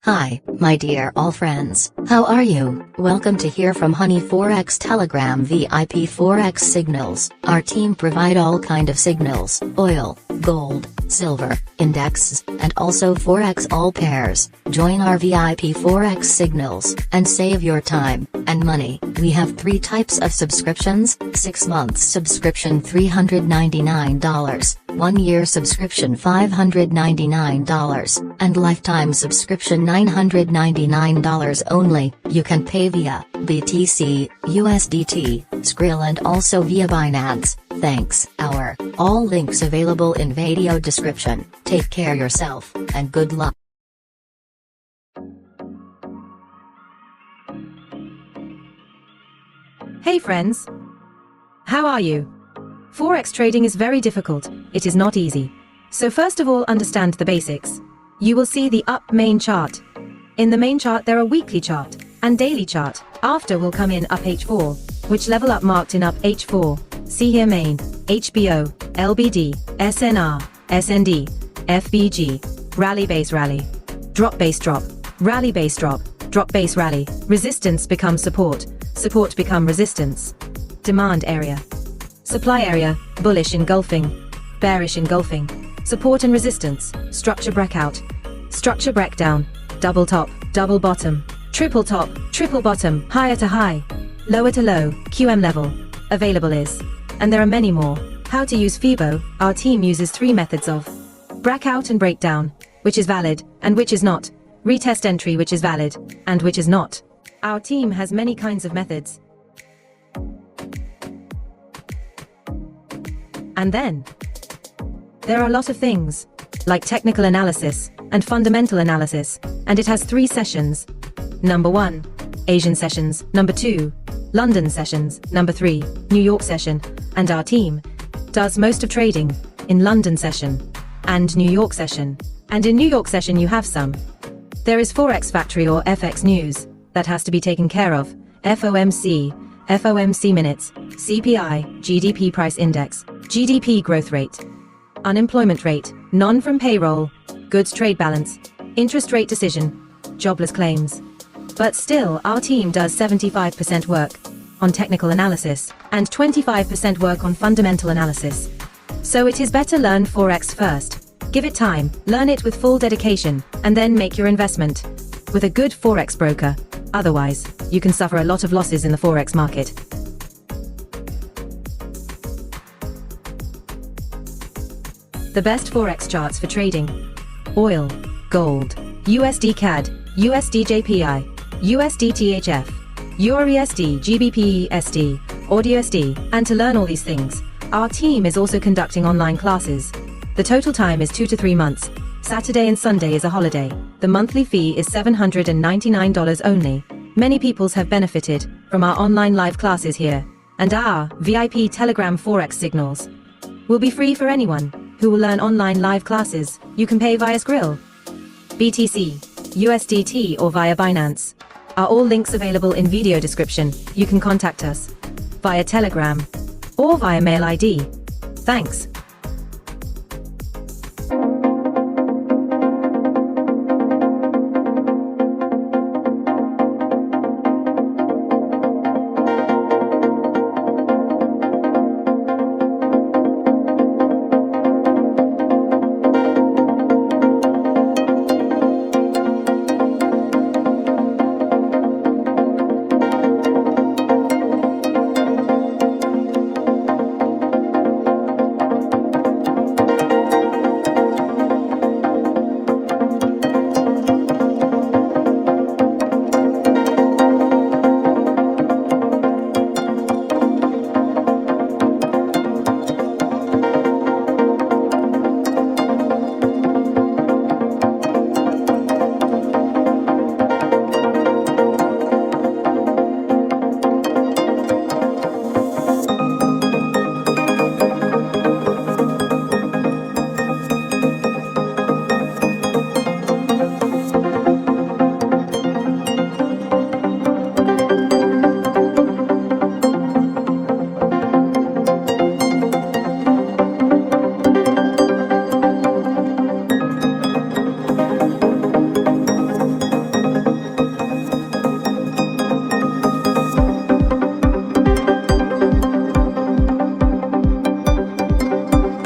Hi, my dear all friends, how are you? Welcome to hear from Honey Forex Telegram VIP Forex signals. Our team provide all kind of signals, oil, gold, silver, indexes, and also Forex all pairs. Join our VIP Forex signals, and save your time, and money. We have 3 types of subscriptions, 6 months subscription $399, 1 year subscription $599, and lifetime subscription $999 only. You can pay via BTC, USDT, Skrill and also via Binance. Thanks. All links available in video description. Take care yourself, and good luck. Hey friends! How are you? Forex trading is very difficult, it is not easy. So first of all, understand the basics. You will see the up main chart. In the main chart there are weekly chart and daily chart. After will come in up H4, which level up marked in up H4. See here main, HBO, LBD, SNR, SND, FBG, rally base rally, drop base drop, rally base drop, drop base rally, resistance become support, support become resistance, demand area, supply area, bullish engulfing, bearish engulfing, support and resistance, structure breakout, structure breakdown, double top, double bottom, triple top, triple bottom, higher to high, lower to low, QM level, available is. And there are many more. How to use FIBO. Our team uses 3 methods of breakout and breakdown, which is valid, and which is not, retest entry which is valid, and which is not. Our team has many kinds of methods. And then, there are a lot of things, like technical analysis, and fundamental analysis, and it has 3 sessions. Number 1, Asian sessions, number 2, London sessions, number 3, New York session, and our team does most of trading in London session and New York session. And in New York session you have some. There is Forex Factory or FX News, that has to be taken care of, FOMC, FOMC minutes, CPI, GDP price index, GDP growth rate, unemployment rate, non-from payroll, goods trade balance, interest rate decision, jobless claims. But still, our team does 75% work on technical analysis, and 25% work on fundamental analysis. So it is better learn Forex first. Give it time, learn it with full dedication, and then make your investment with a good Forex broker. Otherwise, you can suffer a lot of losses in the Forex market. The best Forex charts for trading: oil, gold, USD CAD, USD JPY, USD THF, EURUSD, GBPUSD, AUDUSD, and to learn all these things, our team is also conducting online classes. The total time is 2 to 3 months. Saturday and Sunday is a holiday. The monthly fee is $799 only. Many peoples have benefited from our online live classes here, and our VIP Telegram Forex signals will be free for anyone who will learn online live classes. You can pay via Skrill, BTC, USDT or via Binance. Are all links available in video description. You can contact us via Telegram or via mail ID. Thanks.